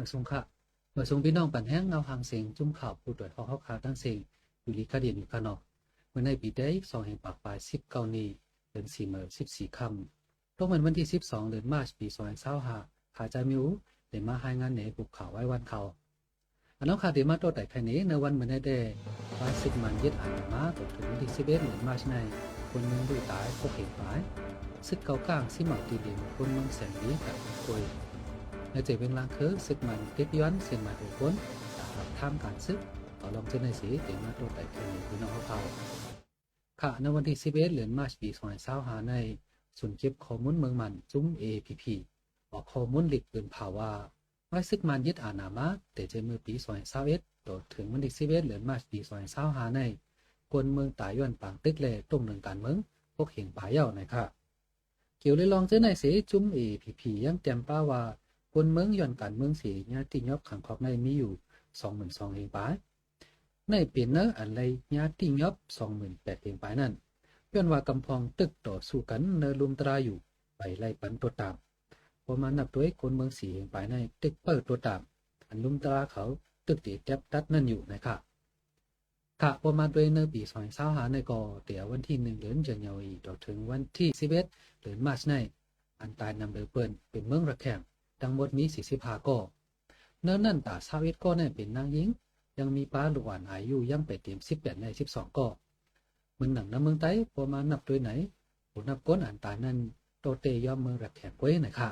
มาส่งค่ะมาส่งพี่น้องปันแห้งเงาหางเสียงจุ่มข่าวผู้ตรวจข่าวข่าวตั้งเสียงอยู่ลีคาเดียนอยู่ข้างนอกเมื่อในปีได้2แห่งปากปลาย19นี้เดือน4เมื่อ14ค่ำตรงวันที่12เดือนมาร์ชปี2025ขาจามิวได้มาให้งานในภูเขาไว้วันเขาอันน้องขาเดมาโตแต่แค่นี้ในวันเมื่อได้ว่าสิบมันยึดอ่านมาตกถึงวันที่11เดือนมาร์ชในคนเมืองดูตายพบเห็นตายซึกเก่ากลางสิหมักตีเดียนคนเมืองแสนดีกับคุยในเจเป็นลางคือซึกมันติดย้อนเสียนมาถึงคนจากท่ามการซึกต่อรองเจ้าในสีเต็มมาโตแต่แค่นี้พี่น้องเขาค่ะในวันที่11เดือนมาร์ชปี2025ในศูนย์เก็บข้อมูลเมืองมันจุ้ม APP ออกข้อมูลหลีกเกินภาวะว่าซึกมันยึดอาณามาแต่เจมือปี2021ต่อถึงวันที่11เดือนมาร์ชปี2025ในกวนเมืองตายย้อนปางตึกแลตรงหนึ่งการเมืองพวกเห็นป่าเย่านะคะเกี่ยวเลยลองเจ้าในสีจุ้ม APP ยังเตรียมป้าว่ากวนเมืองย้อนการเมืองสีญาติยอบขังขอบในมีอยู่ 22,000 เองป่าในเป็นเนออันไรญาติยอบ 28,000 เองป่านั่นย้อนว่ากำพองตึกต่อสู้กันเนลุมตราอยู่ไปไล่ปันตัวตามพอมานับด้วยคนเมืองสีเองป่าในตึกเปิดตัวตามอันลุมตราเขาตึกตีแทบตัดนั่นอยู่นะคะค่ะพอมาด้วยในปี2025ในก่อเดี๋ยววันที่1เดือนกันยายนต่อถึงวันที่11เดือนมาร์ชในอันตายนำเดือเปิ้นเป็นเมืองระแข่งทั้งหมดมี45ก่อเนื้อนั่นตา21ก่อเนี่ยเป็นนางหญิงยังมีป้าลูกหวานอายุยังไปเต็ม18ใน12ก่อเมืองหนังน้ำเมืองไต้พอมานับด้วยไหนผลนับก้นอันตายนั้นโตเตยอมเมืองระแข่งไว้ไหนค่ะ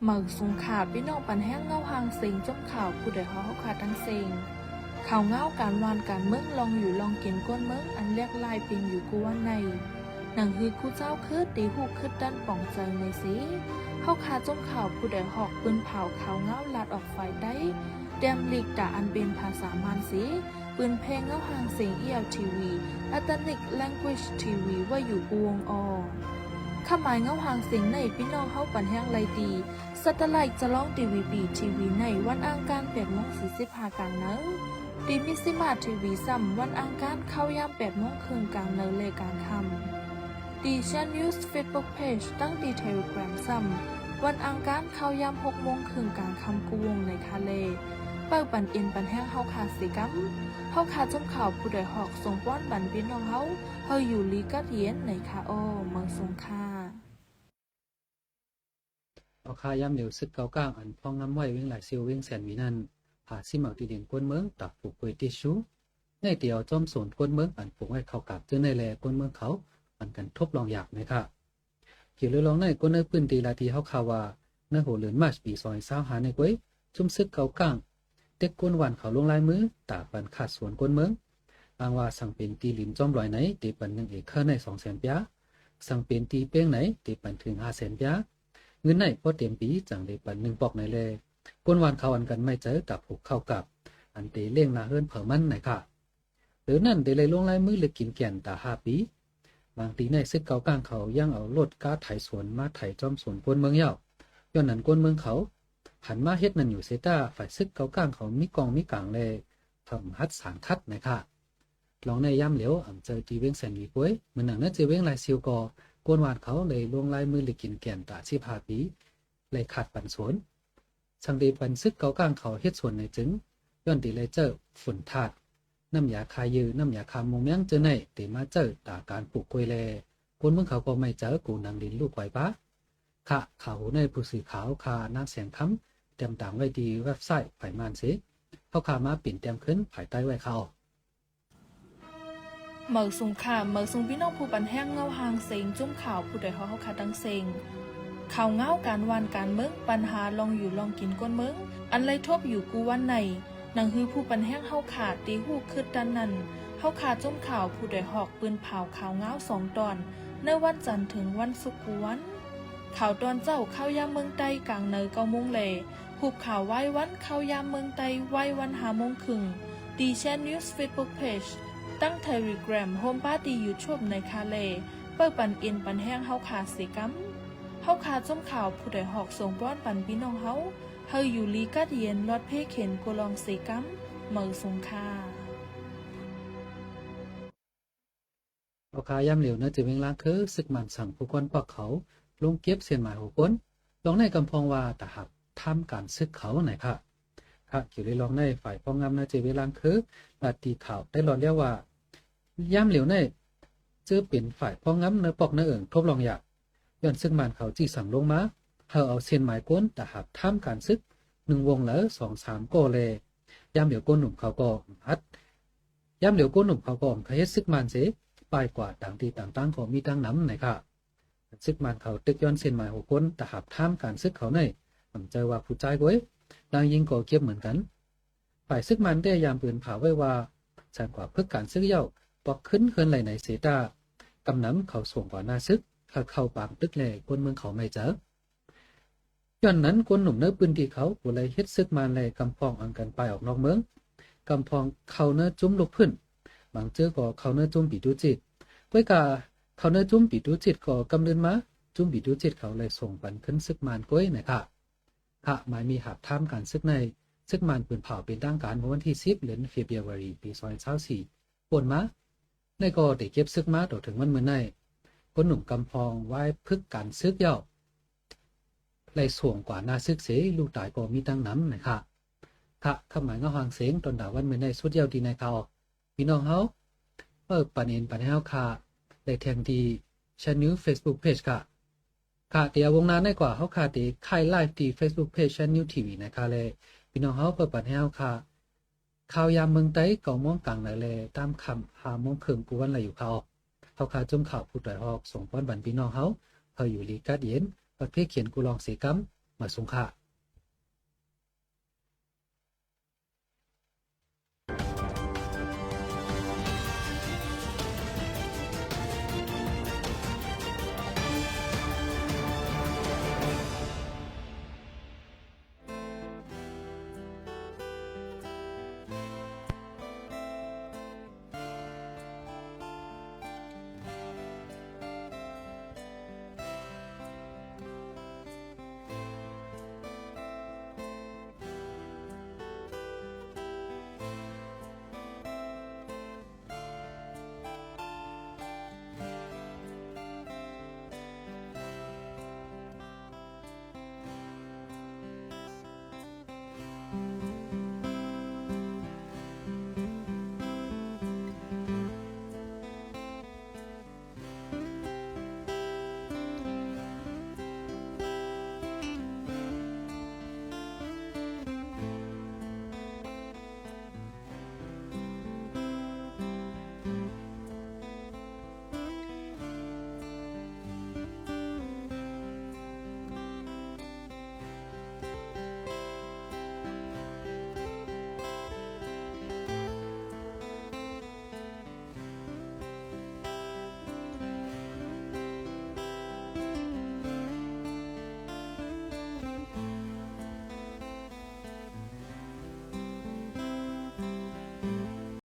หมึกสงขาพี่น้องปันแห้งเงาหางเสียงจมข่าวผู้ใดเขาขาดทั้งเสียงข่าวเงาการวานการเมืองลองอยู่ลองกินก้นเมืองอันเรียกลายเป็นอยู่กูว่าในหนังฮือคู่เจ้าคืดตีหูคืดด้านป่องใจในสีเขาขาจมข่าวผู้ใดหอกปืนเผาข่าวเงาลาดออกไฟได้เตรียมหลีกด่าอันเป็นภาษามานสีปืนเพลงเงาหางเสียงELTV Ethnic Language TV ว่าอยู่กูวงอข้าหมายเงาหางเสียงในพี่น้องเขาปันแห้งไรดีสัตไลท์จะร้องDVBทีวีในวันอังคาร8:45กลางเนื้อดีมิซิมาทีวีซ้ำวันอังคารเข้ายาม8:30กลางเนื้อเลยการคำดีชันนิวส์เฟซบุ๊กเพจตั้งดีเทลแกรมซ้ำวันอังคารเข้ายาม6:30กลางคำกูวงในทะเลเปิดปันเอ็นปันแห้งเฮาขาดสีกัมเฮาขาดจมข่าวผู้ใดหอกส่งป้อนบันพี่น้องเฮาอยู่ลีกัดเย็นในคาโอเมืองสงขลาเอาคายามเหลวซึกเก่ากลางอันพองน้ำไว้เว้งหลายซิวเว้งแสนวินันผ่าซิเหมาตีเด่นกวนเมืองตักปลูกกวยติชูในเดียวจอมสนกวนเมืองอันปลูกไว้เข้ากับเจอในแลกวนเมืองเขาอันกันทบลองอยากนะคะเกี่ยวเลยลองในกวนในปืนตีลาทีเฮาข่าวว่าในโหเลือนมาร์ชปี2025ในกวยจุ่มซึกเก่ากลางเด็กกวนวันเขาลงลายมือตาปันขาดสวนกวนเมืองบางว่าสั่งเป็นตีลินจอมลอยไหนตีปัน1 เอกเคอร์ใน200,000 ปีสั่งเป็นตีเป้งไหนตีปันถึง500,000 ปีเงินไหนพอเต็มปีจังได้ปัน1 ปอกไหนแลกวนวันเขาอันกันไม่เจอกับผูกเข้ากับอันเตเลี้ยงนาเฮิรนเผอมันไหนค่ะหรือนั่นได้เลยลงลายมือหรือกินแก่นตา5 ปีบางทีในซึกเก่ากลางเขายังเอารถก้าไถสวนมาไถจอมสวนกวนเมืองเย่าย้อนนั้นกวนเมืองเขาหันมาเฮ็ดนั่นอยู่เซต้าฝ่ายซึกเก่ากลางเขามีกองมีกลางแลทำฮัดสารคัดไหนค่ะลองในย่ำเหลียวอ่ำเจอตีเว้งแสนวีป่วยเหมือนหนังนั้นเจอเว้งลายซิวกอกวนวานเขาเลยลงลายมือหรือกินแก่นตา15 ปีเลยขาดปันสวนสังเดปันซึกเก่ากลางเขาเฮ็ดสวนในจึงย้อนตีเลยเจอฝุ่นถาดน้ำยาคายยือน้ำยาคามงแมงเจอในตีมาเจอตาการปลูกกล้วยแลคนเมืองเขาก็ไม่เจอกูนางดินลูกไว้ปะค่ะเขาในผู้สื่อข่าวคาน้ำเสียงคำเตรียมตามไว้ดีเว็บไซต์ไผ่มานสิเขาขามาปิ่นเตรียมขึ้นภายใต้ไว้เขาเมืองสงขลาเมืองสงพี่น้องผู้ปันแห้งเงาหางเสียงจุ่มข่าวผู้ใดเขาขาดดังเสียงข่าวเงาการวานการเมืองปัญหาลองอยู่ลองกินก้นเมืองอันไรทบอยู่กูวันในหนังฮือผู้ปันแห้งเฮาขาดตีหูคืดดันนั่นเฮาขาดจุ่มข่าวผู้ใดหอกปืนเผาข่าวเงา2 ตอนในวันจันทร์ถึงวันศุกร์วันข่าวตอนเจ้าเข้ายามเมืองใต้กลางเนย9 โมงเลยผูกข่าวไว้วันเข้ายามเมืองใต้ไว้วัน5 โมงครึ่งดีแชนนิวส์เฟซบุ๊กเพจตั้งเทเลแกรมโฮมปาร์ตี้ยูทูบในคาเลเปิดปันเอ็นปันแห้งเฮาขาดเสกัมเฮาขาดจมข่าวผู้ใดหอกส่งป้อนปันพี่น้องเฮาอยู่ลีกัดเย็นรอดเพเข็นโกลองเสกัมเมืองสงขลาเอาคายามเหลวนะจะเวงล้างคือซึกมันสั่งผู้คนปอกเขาลงเก็บเสียนหมายหัวก้นลองในกำพองว่าตาหัก ท่ามการซึกเขาไหนค่ะค่ะเกี่ยวกับลองในฝ่ายป้องงำนะเจเวลังคือลาตีข่าวได้รอเรียกว่าย่ำเหลียวในจื้อเป็นฝ่ายป้องงำเนื้อปอกเนื้อเอิงทบลองอยากย้อนซึ่งมันเขาจีสั่งลงมาเฮาเอาเส้นหมายก้นแต่หับท่ามการซึก1วงแล้ว2-3โกเลยย่ำเหลียวก้นหนุ่มเขาก็ฮัดย่ำเหลียวก้นหนุ่มเขาก็เขาเฮ็ดซึกมันเสปลายกว่าต่างตีต่างตั้งก็มีตั้งน้ำไหนค่ะซึกมันเขาตึกย้อนเส้นหมาย6คนแต่หับท่ามการซึกเขาในผมเจอว่าผู้ใจก้อยนางยิงก็เก็บเหมือนกันฝ่ายซึกมันได้ยามปืนเผาไว้ว่าฉันกว่าเพื่อการซึกเย่าปอกขึ้นเคินไหลในเสตากำน้ำเขาส่งกว่าหน้าซึกเข้าปางตึกแหล่คนเมืองเขาไม่เจอย้อนนั้นคนหนุ่มเนื้อปืนที่เขากูเลยเฮ็ดซึกมันเลยกำพองอังกันไปออกนอกเมืองกำพองเขาเนื้อจุ้มลุกพื้นบางเจอก็เขาเนื้อจุ้มปีดูจิตไว้กาเขาเนื้อจุ้มปีดูจิตก็กำเดินมาจุ้มปีดูจิตเขาเลยส่งปันขึ้นซึกมันก้อยนะคะค่ะหมายมีหับท่ามการซึกในซึกมันปืนเผาเป็นตั้งการเมื่อวันที่10เดือนเฟบรุรีปี2024ปนมาในก็ได้เก็บซึกมาต่อถึงวันเมื่อในคนหนุ่มกำพองไว้พึกการซึกเย่าเลยส่วงกว่าหน้าซึกเสลูกตายก็มีตั้งน้ำนะคะค่ะคำหมายเงาหางเสียงตอนด่าวันเมื่อในสุดเยาวดีในเขาพี่น้องเขาปันเอ็นปันเฮาค่ะได้แทงดีช่อง Facebook Page ค่ะค่ะเดี๋ยววงนั้นได้กว่าเขาค่ะที่ค่ายไลฟ์ที่ Facebook Page ช่อง New TV นะคะเลยพี่น้องเขาปันเฮาค่ะข่าวยามเมืองใต้9 โมงกลางเลยตามคำ5 โมงครึ่งกูวันอะไรอยู่เขาค่ะจุ่มข่าวผู้ต่อยออกส่งป้อนบันพี่น้องเขาอยู่ลีกัดเย็นประเภทเขียนกูลองเสกำมาสงค่ะ